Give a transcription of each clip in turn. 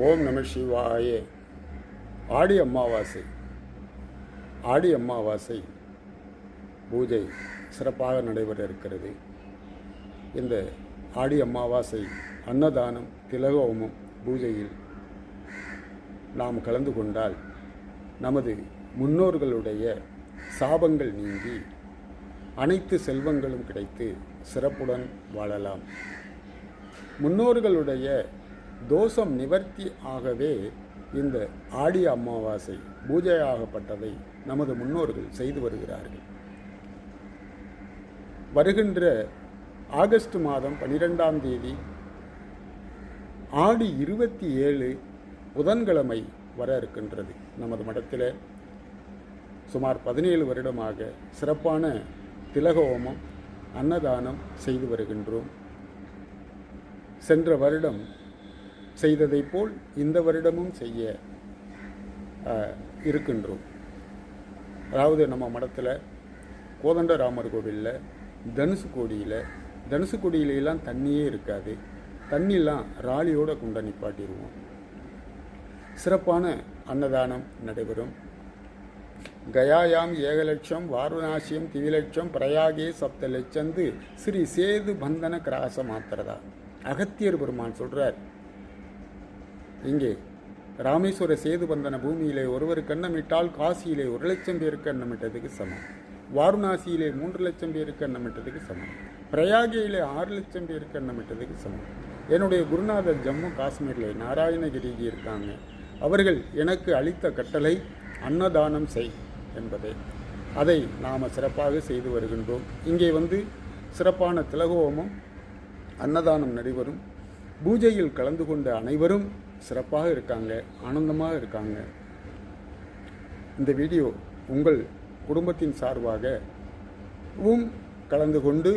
ஓம் நம சிவாய. ஆடி அமாவாசை. ஆடி அமாவாசை பூஜை சிறப்பாக நடைபெற இருக்கிறது. இந்த ஆடி அமாவாசை அன்னதானம் திலகோமம் பூஜையில் நாம் கலந்து கொண்டால் நமது முன்னோர்களுடைய சாபங்கள் நீங்கி அனைத்து செல்வங்களும் கிடைத்து சிறப்புடன் வாழலாம். முன்னோர்களுடைய தோஷம் நிவர்த்தி ஆகவே இந்த ஆடி அமாவாசை பூஜையாகப்பட்டதை நமது முன்னோர்கள் செய்து வருகிறார்கள். வருகின்ற ஆகஸ்ட் மாதம் 12ஆம் தேதி ஆடி 27 புதன்கிழமை வர இருக்கின்றது. நமது மடத்தில் சுமார் 17 வருடமாக சிறப்பான திலகோமம் அன்னதானம் செய்து வருகின்றோம். சென்ற வருடம் செய்ததைப் போல் இந்த வருடமும் செய்ய இருக்கின்றோம். அதாவது நம்ம மடத்தில் கோதண்டராமர் கோவிலில் தனுசுக்கொடியிலெல்லாம் தண்ணியே இருக்காது. தண்ணிலாம் ராலியோடு கொண்டு நிப்பாட்டிடுவோம். சிறப்பான அன்னதானம் நடைபெறும். கயாயாம் 7 லட்சம் வாரணாசியம் திவிலட்சம் பிரயாகே 7 லட்சந்து ஸ்ரீ சேது பந்தன கிராச மாத்திரதா. அகத்தியர் பெருமான் சொல்கிறார், இங்கே ராமேஸ்வர சேது பந்தன பூமியிலே ஒருவருக்கு அன்னமிட்டால் காசியிலே 1 லட்சம் பேருக்கு அன்னமிட்டதுக்கு சமம், வாரணாசியிலே 3 லட்சம் பேருக்கு அன்னமிட்டதுக்கு சமம், பிரயாகியிலே 6 லட்சம் பேருக்கு அன்னமிட்டதுக்கு சமம். என்னுடைய குருநாதர் ஜம்மு காஷ்மீரில் நாராயணகிரிஜி இருக்காங்க. அவர்கள் எனக்கு அளித்த கட்டளை அன்னதானம் செய் என்பதை. அதை நாம் சிறப்பாக செய்து வருகின்றோம். இங்கே வந்து சிறப்பான திலகோமம் அன்னதானம் நடைபெறும். பூஜையில் கலந்து கொண்ட அனைவரும் சிறப்பாக இருக்காங்க, ஆனந்தமாக இருக்காங்க. இந்த வீடியோ உங்கள் குடும்பத்தின் சார்பாகவும் கலந்து கொண்டு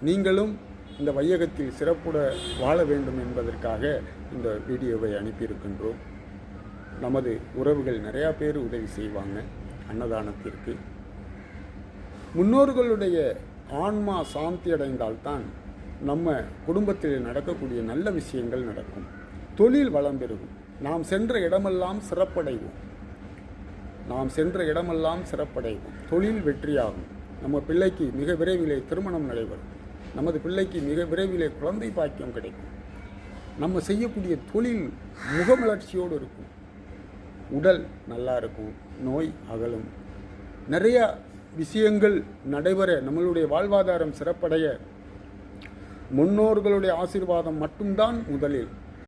நீங்களும் இந்த வையகத்தில் சிறப்புட வாழ வேண்டும் என்பதற்காக இந்த வீடியோவை அனுப்பியிருக்கின்றோம். நமது உறவுகள் நிறையா பேர் உதவி செய்வாங்க அன்னதானத்திற்கு. முன்னோர்களுடைய ஆன்மா சாந்தி அடைந்தால்தான் நம்ம குடும்பத்தில் நடக்கக்கூடிய நல்ல விஷயங்கள் நடக்கும். தொழில் வளம் பெருகும். நாம் சென்ற இடமெல்லாம் சிறப்படைவோம். தொழில் வெற்றியாகும். நம்ம பிள்ளைக்கு மிக விரைவிலே திருமணம் நடைபெறும். நமது பிள்ளைக்கு மிக விரைவிலே குழந்தை பாக்கியம் கிடைக்கும். நம்ம செய்யக்கூடிய தொழில் முகமலர்ச்சியோடு இருக்கும். உடல் நல்லா இருக்கும். நோய் அகலும். நிறைய விஷயங்கள் நடைபெற, நம்மளுடைய வாழ்வாதாரம் சிறப்படைய முன்னோர்களுடைய ஆசீர்வாதம் மட்டும்தான் முதலில்.